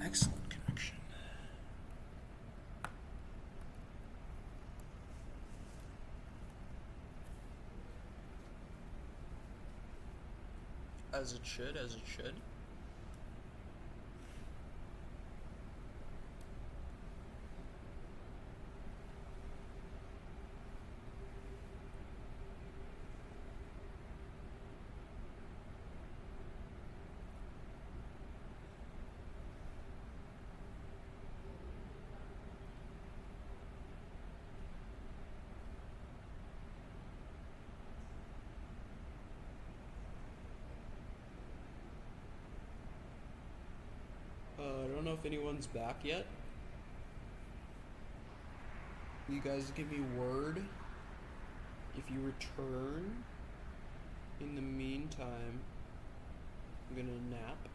excellent connection. As it should, as it should. I don't know if anyone's back yet. You guys give me word if you return. In the meantime, I'm gonna nap.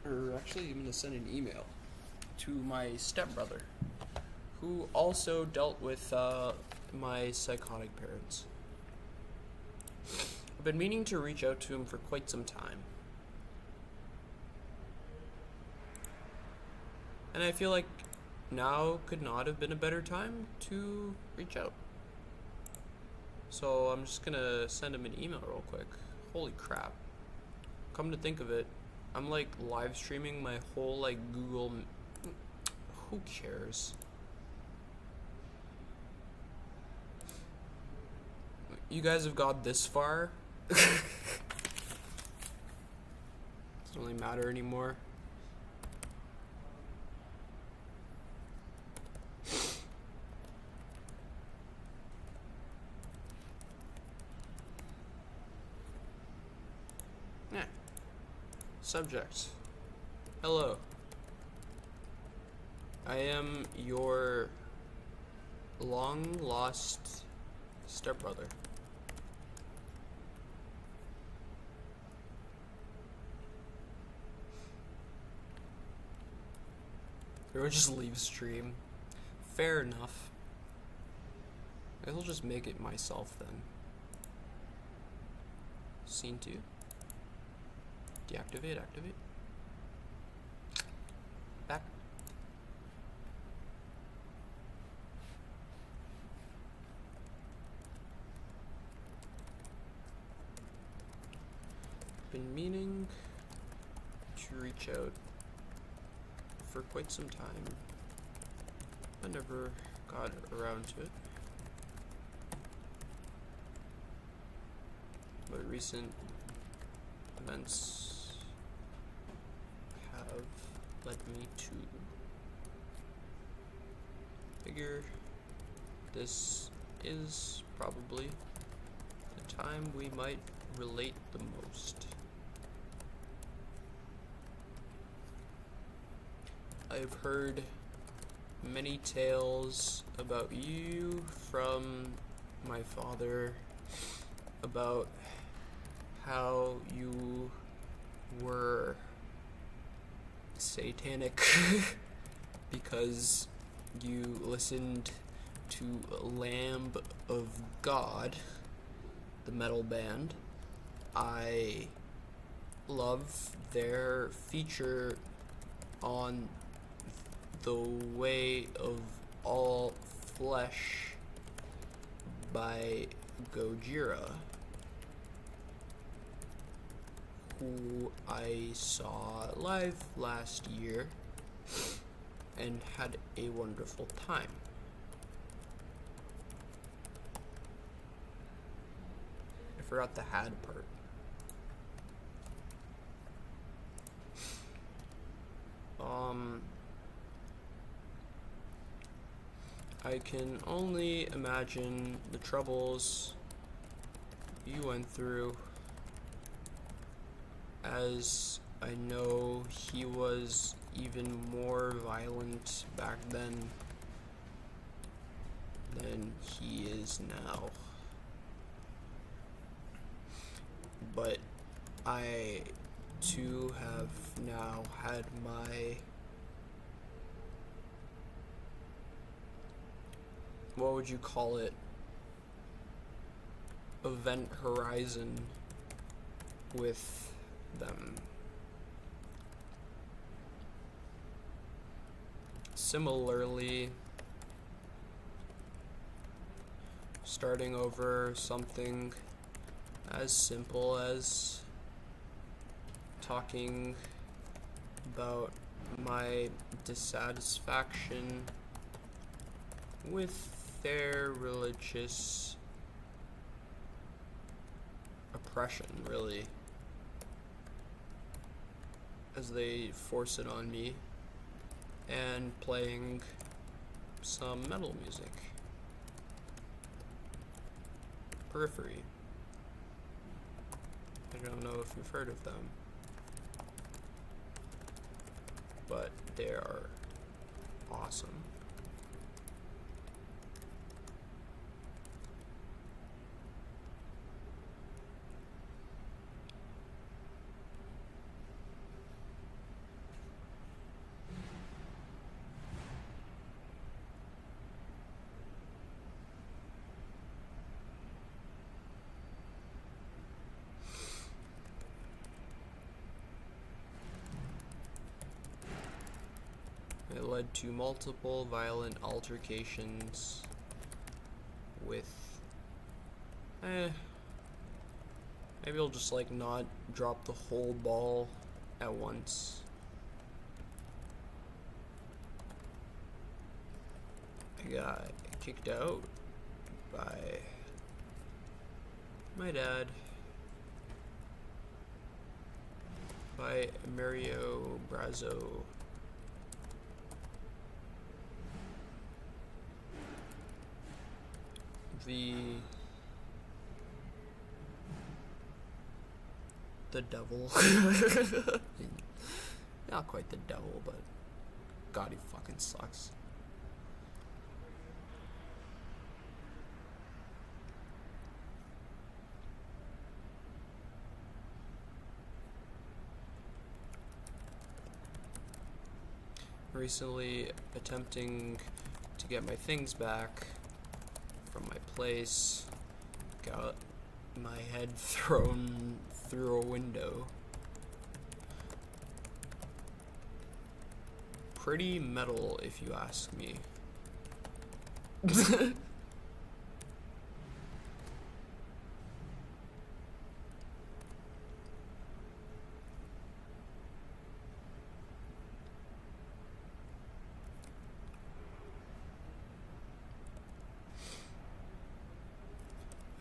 Or actually, I'm gonna send an email to my stepbrother, who also dealt with my psychotic parents. I've been meaning to reach out to him for quite some time. And I feel like now could not have been a better time to reach out. So I'm just gonna send him an email real quick. Holy crap. Come to think of it, I'm like live streaming my whole like Google. Who cares? You guys have got this far. Doesn't really matter anymore. Yeah. Subject. Hello. I am your long lost stepbrother. Or just leave stream. Fair enough. I'll just make it myself then. Scene 2. Deactivate, activate. Back. Been meaning to reach out for quite some time. I never got around to it. But recent events have led me to figure this is probably the time we might relate the most. I've heard many tales about you from my father, about how you were satanic because you listened to Lamb of God, the metal band. I love their feature on The Way of All Flesh by Gojira, who I saw live last year and had a wonderful time. I forgot the had part. I can only imagine the troubles you went through, as I know he was even more violent back then than he is now. But I too have now had my, what would you call it, event horizon with them. similarly, starting over something as simple as talking about my dissatisfaction with their religious oppression, really, as they force it on me, and playing some metal music. Periphery. I don't know if you've heard of them, but they are awesome. It led to multiple violent altercations with, maybe I'll just like not drop the whole ball at once. I got kicked out by my dad, by Mario Brazzo. The devil. Not quite the devil, but God, he fucking sucks. Recently attempting to get my things back from my place, got my head thrown through a window. Pretty metal, if you ask me.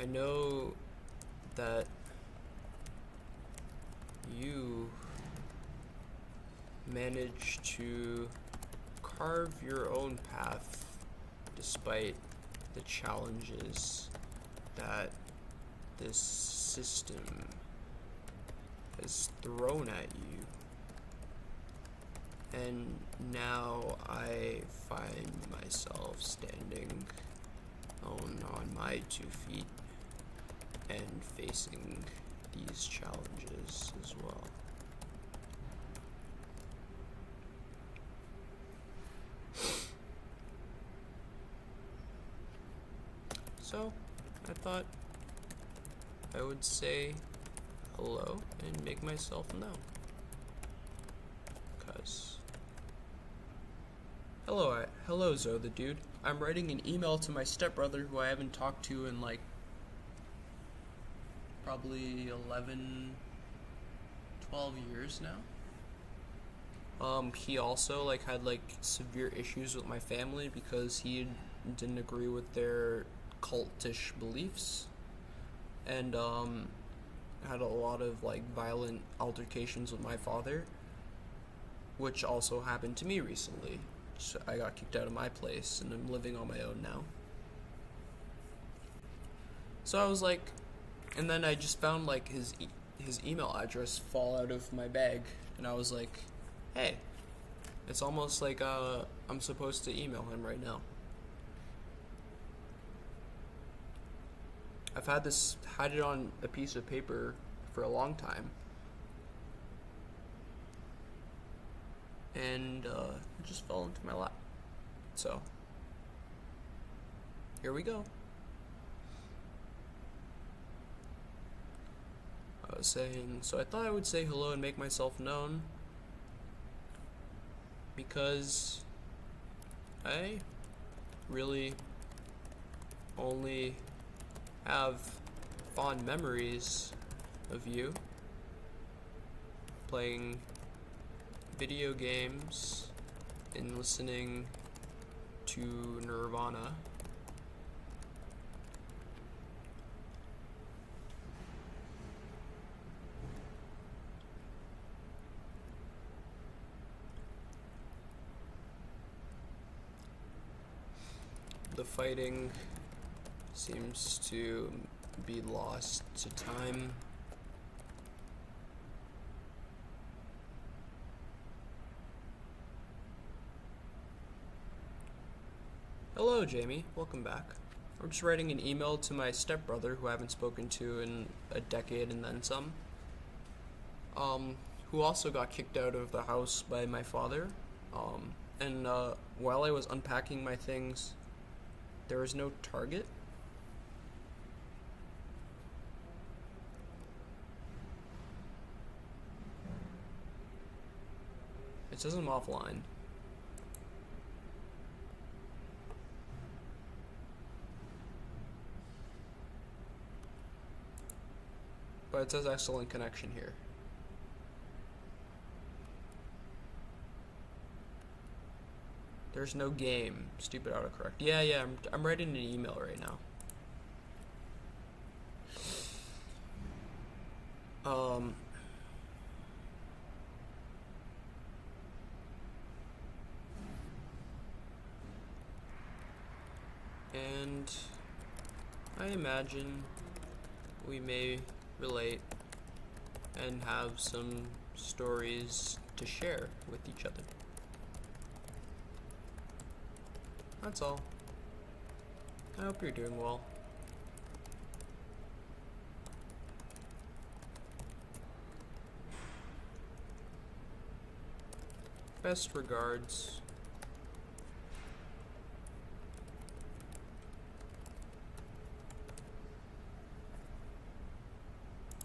I know that you managed to carve your own path despite the challenges that this system has thrown at you. And now I find myself standing on my 2 feet and facing these challenges as well. So, I thought I would say hello and make myself known. Cause hello Zoe the dude. I'm writing an email to my stepbrother who I haven't talked to in like probably 11, 12 years now. He also like had like severe issues with my family because he didn't agree with their cultish beliefs, and had a lot of like violent altercations with my father, which also happened to me recently. So I got kicked out of my place and I'm living on my own now. So I was like, and then I just found like his email address fall out of my bag, and I was like, hey, it's almost like I'm supposed to email him right now. I've had it on a piece of paper for a long time, and it just fell into my lap. So here we go. I was saying, so I thought I would say hello and make myself known because I really only have fond memories of you playing video games and listening to Nirvana. The fighting seems to be lost to time. Hello, Jamie. Welcome back. I'm just writing an email to my stepbrother, who I haven't spoken to in a decade and then some, who also got kicked out of the house by my father. And while I was unpacking my things, there was no target. It says I'm offline. But it says excellent connection here. There's no game. Stupid autocorrect. Yeah, I'm writing an email right now. And I imagine we may relate and have some stories to share with each other. That's all. I hope you're doing well. Best regards.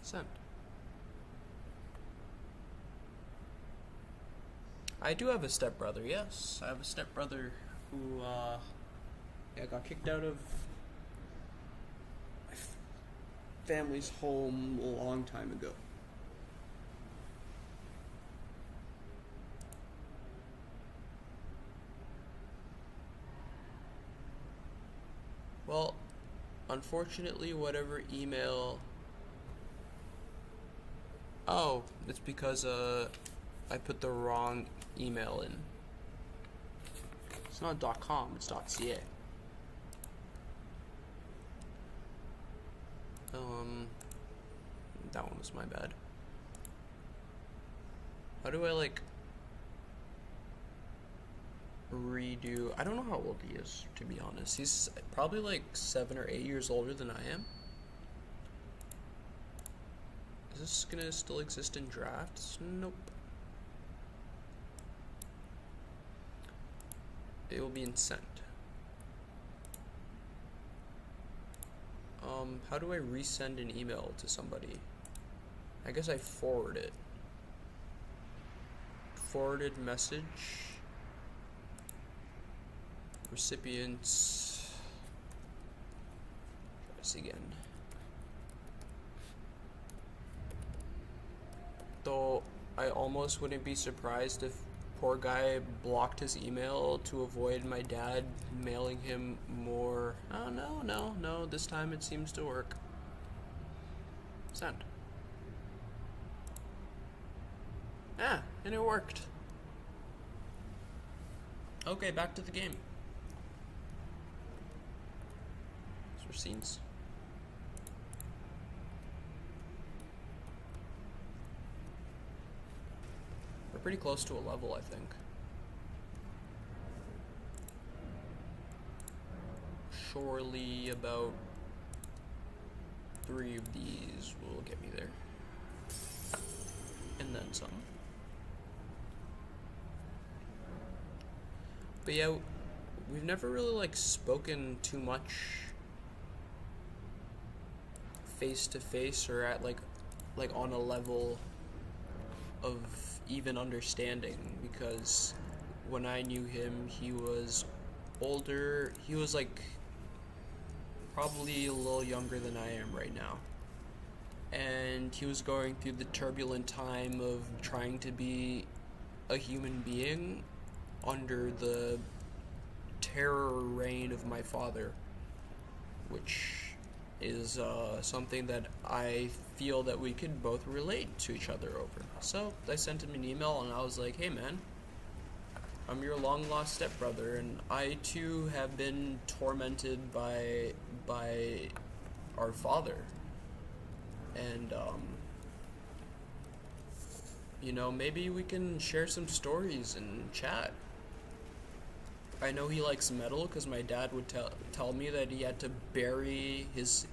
Sent. I do have a stepbrother, yes. I have a stepbrother who, got kicked out of my family's home a long time ago. Well, unfortunately, whatever email... Oh, it's because, I put the wrong email in. It's not .com, it's .ca. That one was my bad. How do I, redo... I don't know how old he is, to be honest. He's probably, 7 or 8 years older than I am. Is this gonna still exist in drafts? Nope. It will be in sent. How do I resend an email to somebody? I guess I forward it. Forwarded message. Recipients. Try this again. Though I almost wouldn't be surprised if poor guy blocked his email to avoid my dad mailing him more. Oh, no, this time it seems to work. Send. Ah, and it worked. Okay, back to the game. These are scenes. We're pretty close to a level, I think. Surely about 3 of these will get me there. And then some. But yeah, we've never really spoken too much face to face or at like on a level of even understanding, because when I knew him, he was older. He was like probably a little younger than I am right now. And he was going through the turbulent time of trying to be a human being under the terror reign of my father, which is something that I feel that we could both relate to each other over. So I sent him an email and I was like, hey man, I'm your long lost stepbrother, and I too have been tormented by our father. And maybe we can share some stories and chat. I know he likes metal because my dad would tell me that he had to bury his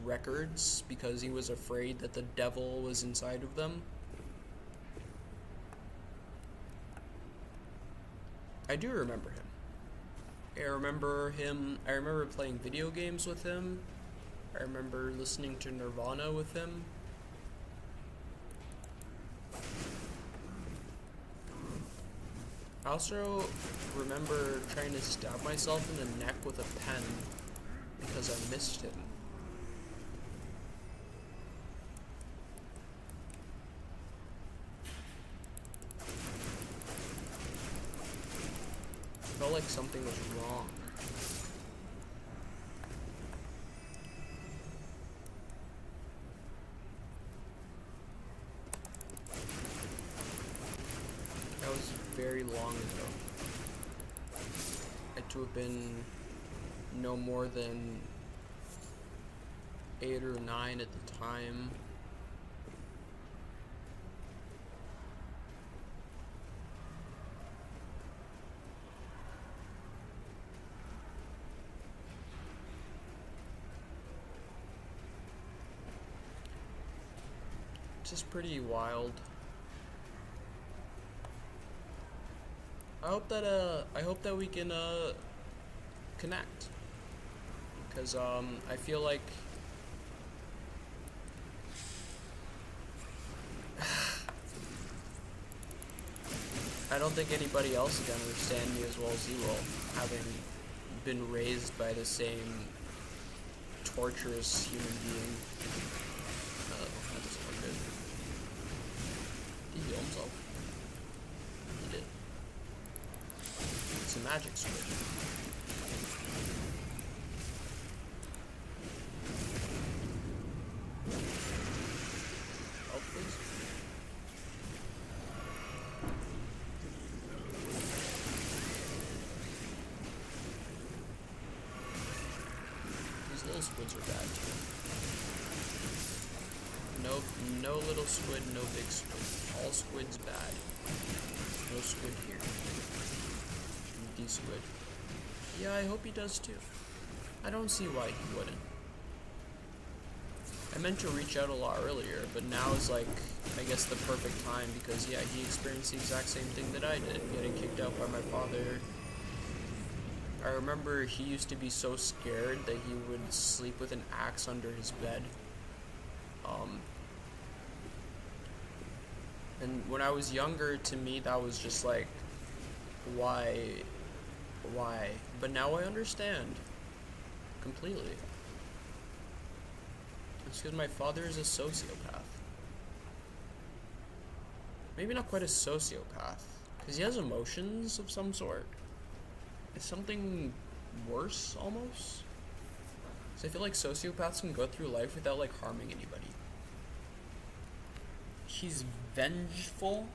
records because he was afraid that the devil was inside of them. I do remember him. I remember playing video games with him. I remember listening to Nirvana with him. I also remember trying to stab myself in the neck with a pen because I missed him. I felt like something was wrong. That was very long ago. It had to have been no more than 8 or 9 at the time. It's just pretty wild. I hope that we can connect, because I feel like I don't think anybody else can understand me as well as he will, having been raised by the same torturous human being. Oh, that doesn't look good. Did he heal himself? He did. It's a magic sword. Help, please. These little squids are bad too. No little squid, no big squid. All squids bad. No squid here. Squid. Yeah, I hope he does too. I don't see why he wouldn't. I meant to reach out a lot earlier, but now is like, I guess, the perfect time because, yeah, he experienced the exact same thing that I did, getting kicked out by my father. I remember he used to be so scared that he would sleep with an axe under his bed. And when I was younger, to me, that was just like, why? But now I understand completely. It's because my father is a sociopath. Maybe not quite a sociopath, because he has emotions of some sort. It's something worse, almost. So I feel like sociopaths can go through life without, like, harming anybody. He's vengeful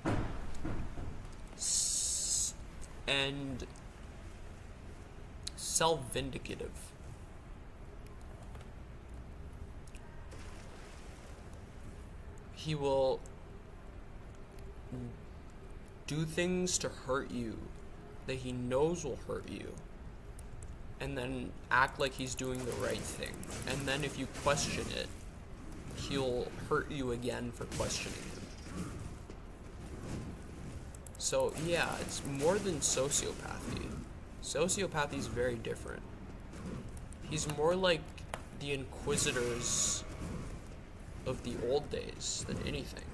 and self-vindicative. He will do things to hurt you that he knows will hurt you, and then act like he's doing the right thing. And then if you question it, he'll hurt you again for questioning him. So yeah, it's more than sociopathy. Sociopathy is very different. He's more like the Inquisitors of the old days than anything.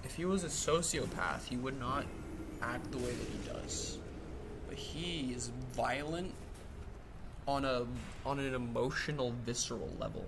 If he was a sociopath, he would not act the way that he does. But he is violent on an emotional, visceral level.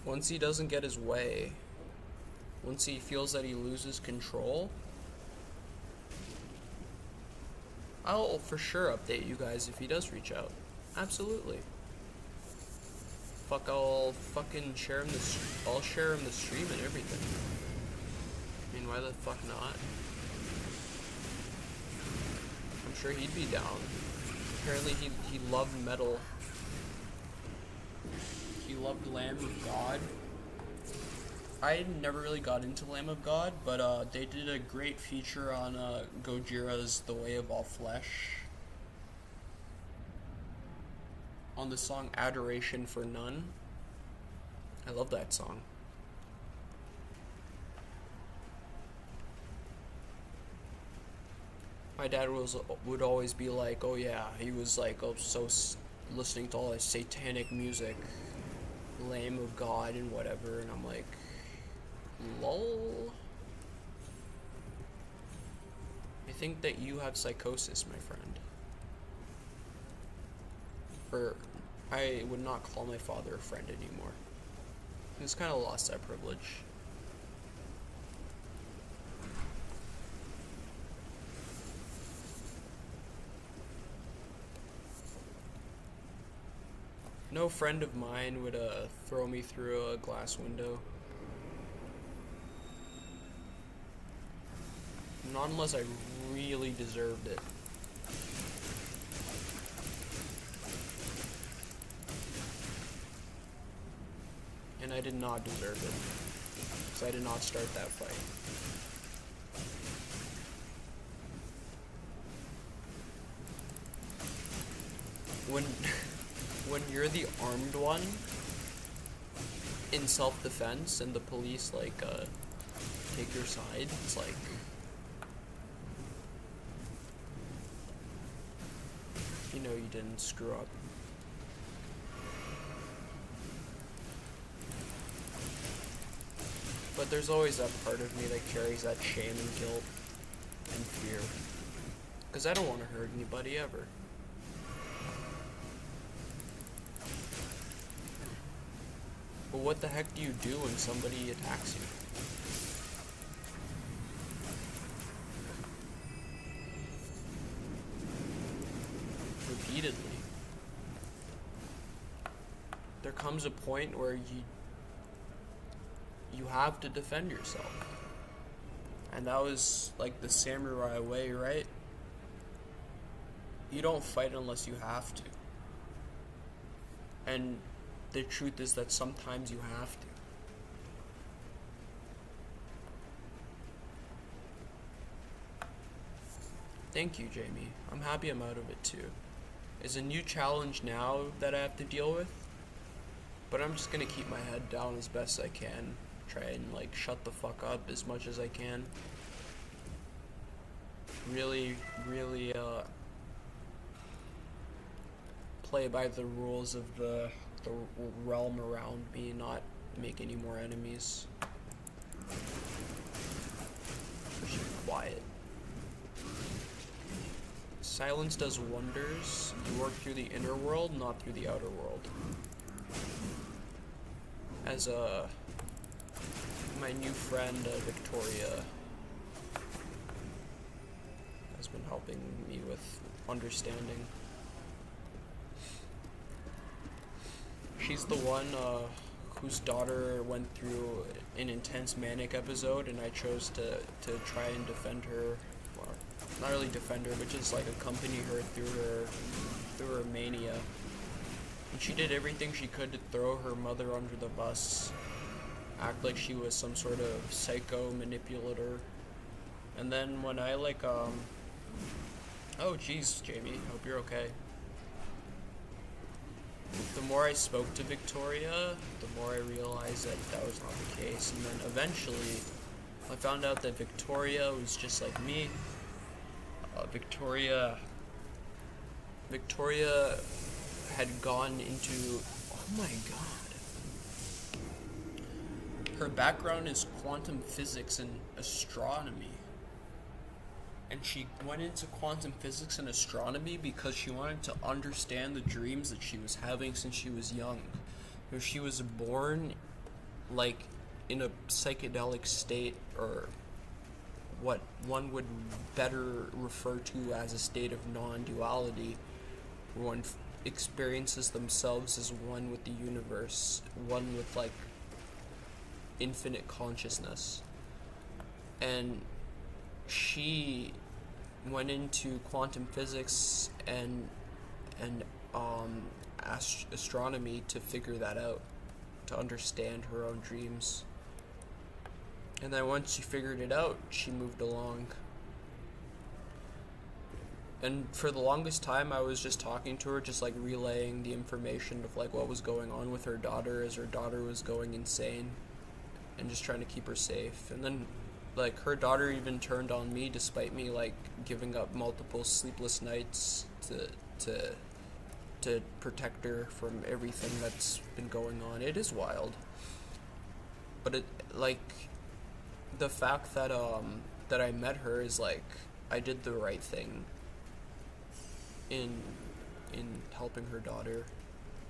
Once he doesn't get his way, once he feels that he loses control, I'll for sure update you guys if he does reach out. Absolutely. Fuck, I'll fucking share him I'll share him the stream and everything. I mean, why the fuck not? I'm sure he'd be down. Apparently he loved metal. He loved Lamb of God. I never really got into Lamb of God, but they did a great feature on Gojira's The Way of All Flesh. On the song Adoration for None. I love that song. My dad would always be like, oh yeah, he was like, listening to all this satanic music, Lamb of God and whatever, and I'm like, lol. I think that you have psychosis, my friend. Or, I would not call my father a friend anymore. He's kind of lost that privilege. No friend of mine would throw me through a glass window. Not unless I really deserved it. And I did not deserve it. So I did not start that fight. When you're the armed one in self-defense and the police take your side, it's like, you know you didn't screw up. But there's always that part of me that carries that shame and guilt and fear, because I don't want to hurt anybody ever. But what the heck do you do when somebody attacks you? Repeatedly. There comes a point where you have to defend yourself. And that was like the samurai way, right? You don't fight unless you have to. And the truth is that sometimes you have to. Thank you, Jamie. I'm happy I'm out of it too. It's a new challenge now that I have to deal with, but I'm just gonna keep my head down as best I can. Try and shut the fuck up as much as I can. Really, play by the rules of the realm around me, not make any more enemies. Just be quiet. Silence does wonders. You work through the inner world, not through the outer world. As my new friend Victoria has been helping me with understanding. She's the one whose daughter went through an intense manic episode, and I chose to try and defend her. Well, not really defend her, but just accompany her through her mania. And she did everything she could to throw her mother under the bus, act like she was some sort of psycho manipulator. And then when I Oh, geez, Jamie. Hope you're okay. The more I spoke to Victoria, the more I realized that that was not the case. And then eventually, I found out that Victoria was just like me. Victoria had gone into. Oh my god. Her background is quantum physics and astronomy. And she went into quantum physics and astronomy because she wanted to understand the dreams that she was having since she was young. If she was born, like, in a psychedelic state, or what one would better refer to as a state of non-duality, where one experiences themselves as one with the universe, one with, like, infinite consciousness. And she went into quantum physics and astronomy to figure that out, to understand her own dreams. And then once she figured it out, she moved along. And for the longest time, I was just talking to her, just like relaying the information of like what was going on with her daughter as her daughter was going insane, and just trying to keep her safe. And then like her daughter even turned on me despite me like giving up multiple sleepless nights to protect her from everything that's been going on. It is wild. But it like the fact that that I met her is like I did the right thing in helping her daughter,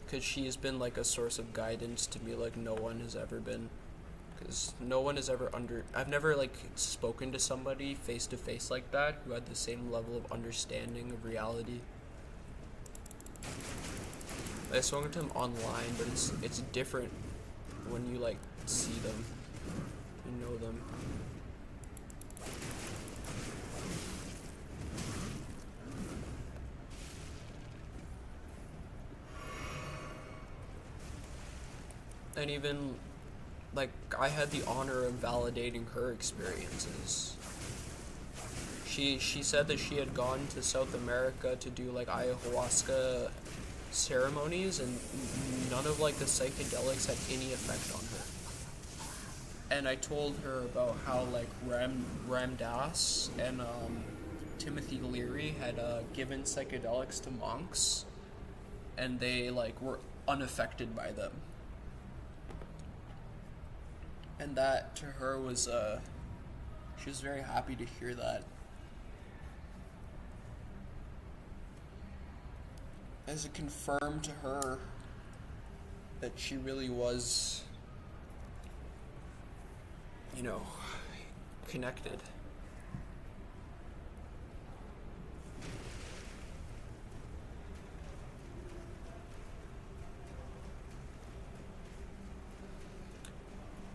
cuz she has been like a source of guidance to me like no one has ever been. Because no one has ever I've never like spoken to somebody face to face like that who had the same level of understanding of reality. I've spoken to them online, but it's different when you like see them, you know them. And even like I had the honor of validating her experiences. She said that she had gone to South America to do like ayahuasca ceremonies, and none of like the psychedelics had any effect on her. And I told her about how like Ram Dass and Timothy Leary had given psychedelics to monks, and they like were unaffected by them. And that to her was she was very happy to hear that, as it confirmed to her that she really was, you know, connected.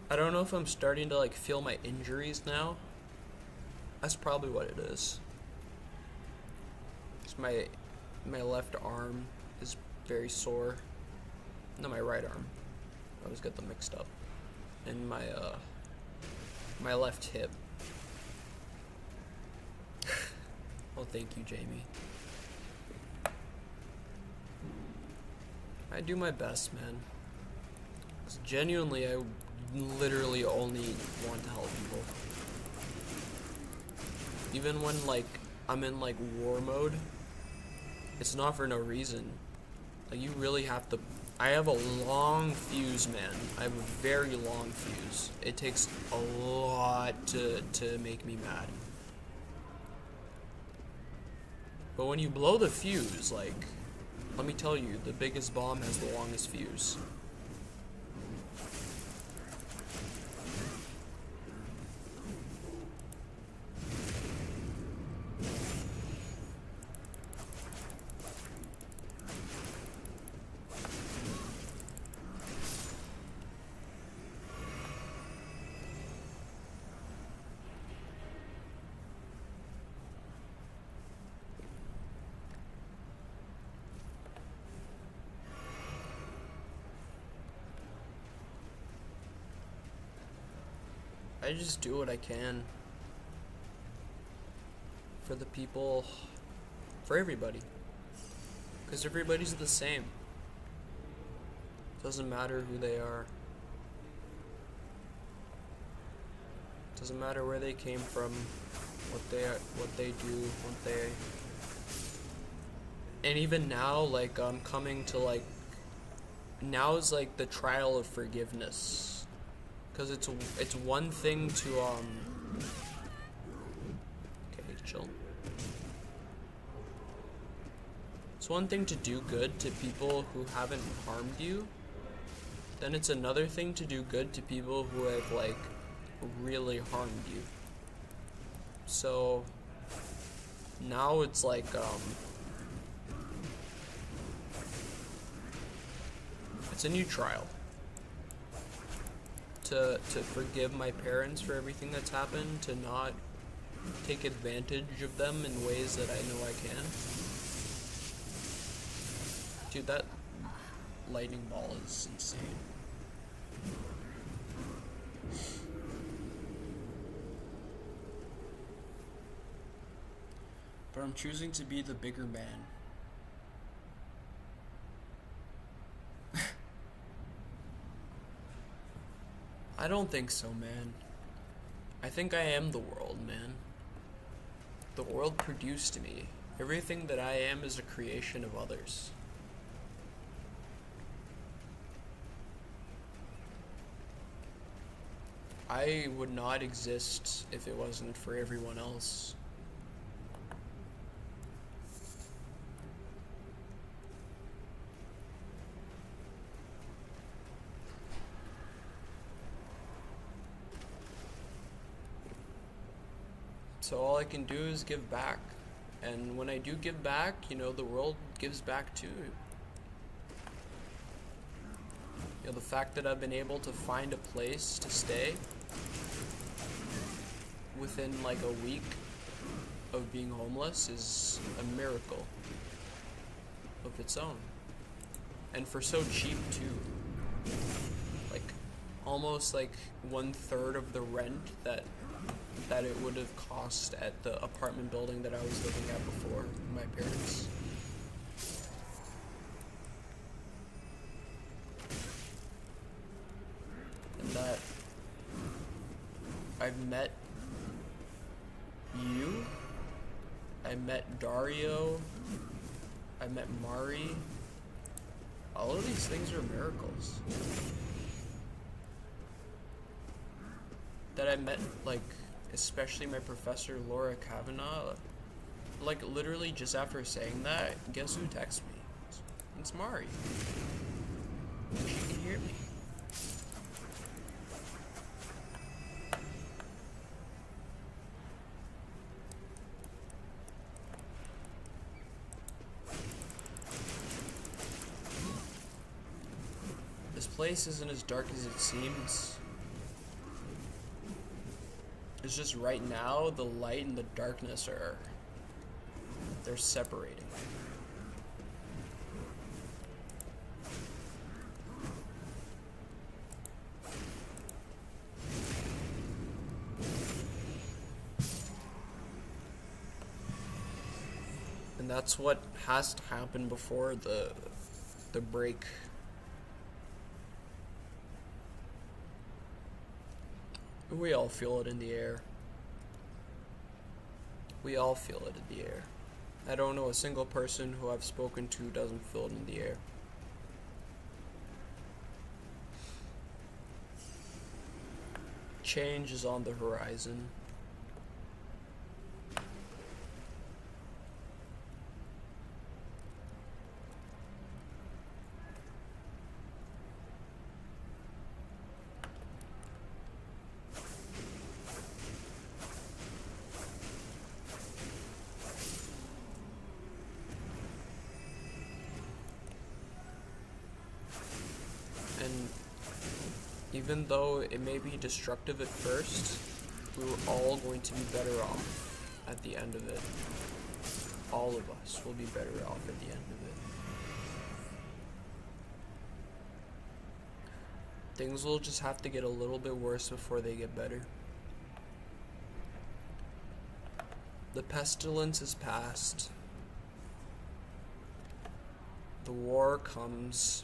I don't know if I'm starting to like feel my injuries now. That's probably what it is. It's my left arm is very sore. No, my right arm. I always get them mixed up. And my left hip. Well, thank you, Jamie. I do my best, man. 'Cause genuinely, I literally only want to help people. Even when like I'm in like war mode, it's not for no reason. Like you really have to. I have a long fuse, man. I have a very long fuse. It takes a lot to make me mad. But when you blow the fuse, like, let me tell you, the biggest bomb has the longest fuse. I just do what I can for the people for everybody. Because everybody's the same. Doesn't matter who they are. Doesn't matter where they came from, what they do, what they. And even now, like, I'm coming to, like, now is like the trial of forgiveness, because it's one thing to okay, chill. It's one thing to do good to people who haven't harmed you. Then it's another thing to do good to people who have, like, really harmed you. So now it's like it's a new trial to forgive my parents for everything that's happened, to not take advantage of them in ways that I know I can. Dude, that lightning ball is insane. But I'm choosing to be the bigger man. I don't think so, man. I think I am the world, man. The world produced me. Everything that I am is a creation of others. I would not exist if it wasn't for everyone else. So all I can do is give back. And when I do give back, you know, the world gives back too. You know, the fact that I've been able to find a place to stay within like a week of being homeless is a miracle of its own. And for so cheap too. Like almost like 1/3 of the rent that it would have cost at the apartment building that I was living at before my parents. And that I've met you, I met Dario, I met Mari. All of these things are miracles. That I met, like, especially my professor Laura Kavanaugh, like literally just after saying that, guess who texted me? It's Mari. She can hear me. This place isn't as dark as it seems. It's just right now, the light and the darkness they're separating. And that's what has to happen before the break. We all feel it in the air. We all feel it in the air. I don't know a single person who I've spoken to doesn't feel it in the air. Change is on the horizon. And even though it may be destructive at first, we were all going to be better off at the end of it. All of us will be better off at the end of it. Things will just have to get a little bit worse before they get better. The pestilence is past. The war comes.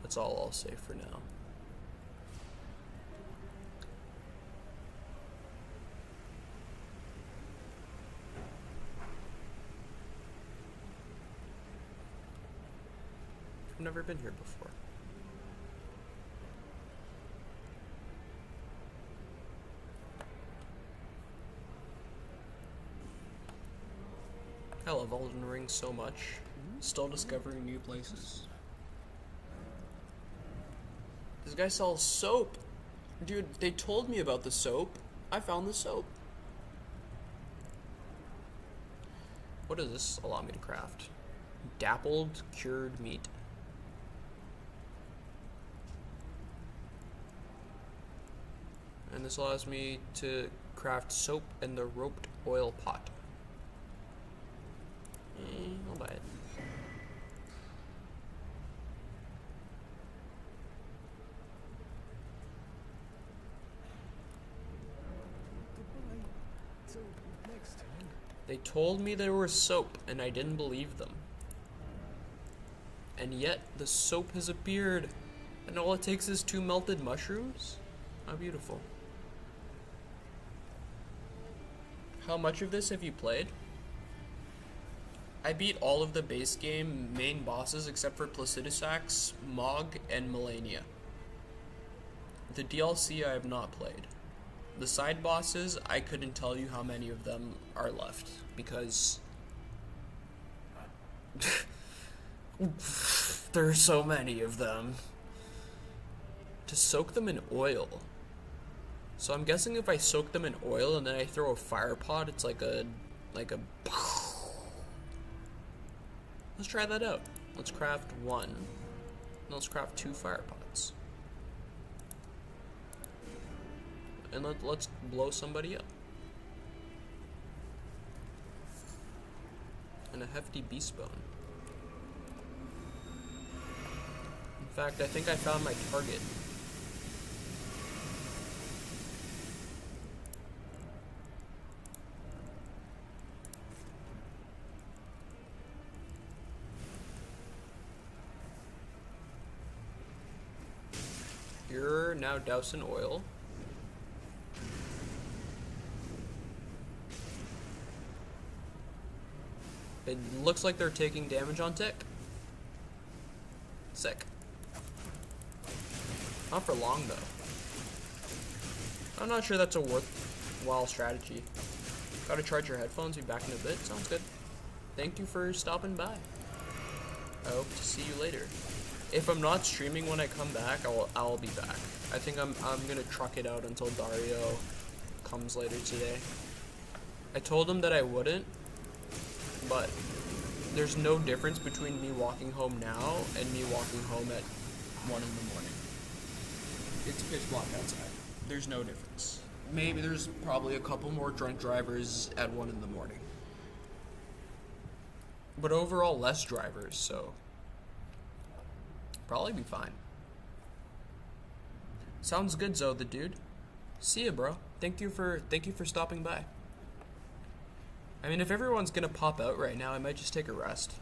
That's all I'll say for now. I've never been here before. I love Elden Ring so much. Still discovering new places. This guy sells soap. Dude, they told me about the soap. I found the soap. What does this allow me to craft? Dappled cured meat. And this allows me to craft soap and the roped oil pot. I'll buy it. They told me there was soap, and I didn't believe them. And yet, the soap has appeared, and all it takes is 2 melted mushrooms? How beautiful. How much of this have you played? I beat all of the base game main bosses except for Placidusax, Mog, and Melania. The DLC I have not played. The side bosses, I couldn't tell you how many of them are left, because there are so many of them. To soak them in oil. So I'm guessing if I soak them in oil and then I throw a fire pot, it's like a Let's try that out. Let's craft 1. And let's craft 2 fire pots. And let's blow somebody up. And a hefty beast bone. In fact, I think I found my target. You're now doused in oil. It looks like they're taking damage on tick. Sick. Not for long, though. I'm not sure that's a worthwhile strategy. Gotta charge your headphones, be back in a bit. Sounds good. Thank you for stopping by. I hope to see you later. If I'm not streaming when I come back, I'll be back. I think I'm gonna truck it out until Dario comes later today. I told him that I wouldn't, but there's no difference between me walking home now and me walking home at 1 in the morning. It's pitch black outside. There's no difference. Maybe there's probably a couple more drunk drivers at 1 in the morning. But overall, less drivers, so probably be fine. Sounds good, Zoe the dude. See ya, bro. Thank you for stopping by. I mean, if everyone's gonna pop out right now, I might just take a rest.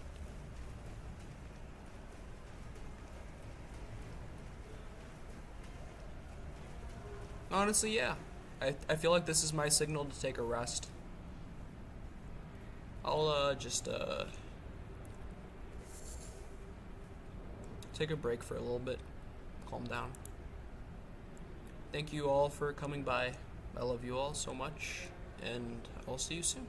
Honestly, yeah. I feel like this is my signal to take a rest. I'll just take a break for a little bit. Calm down. Thank you all for coming by. I love you all so much, and I'll see you soon.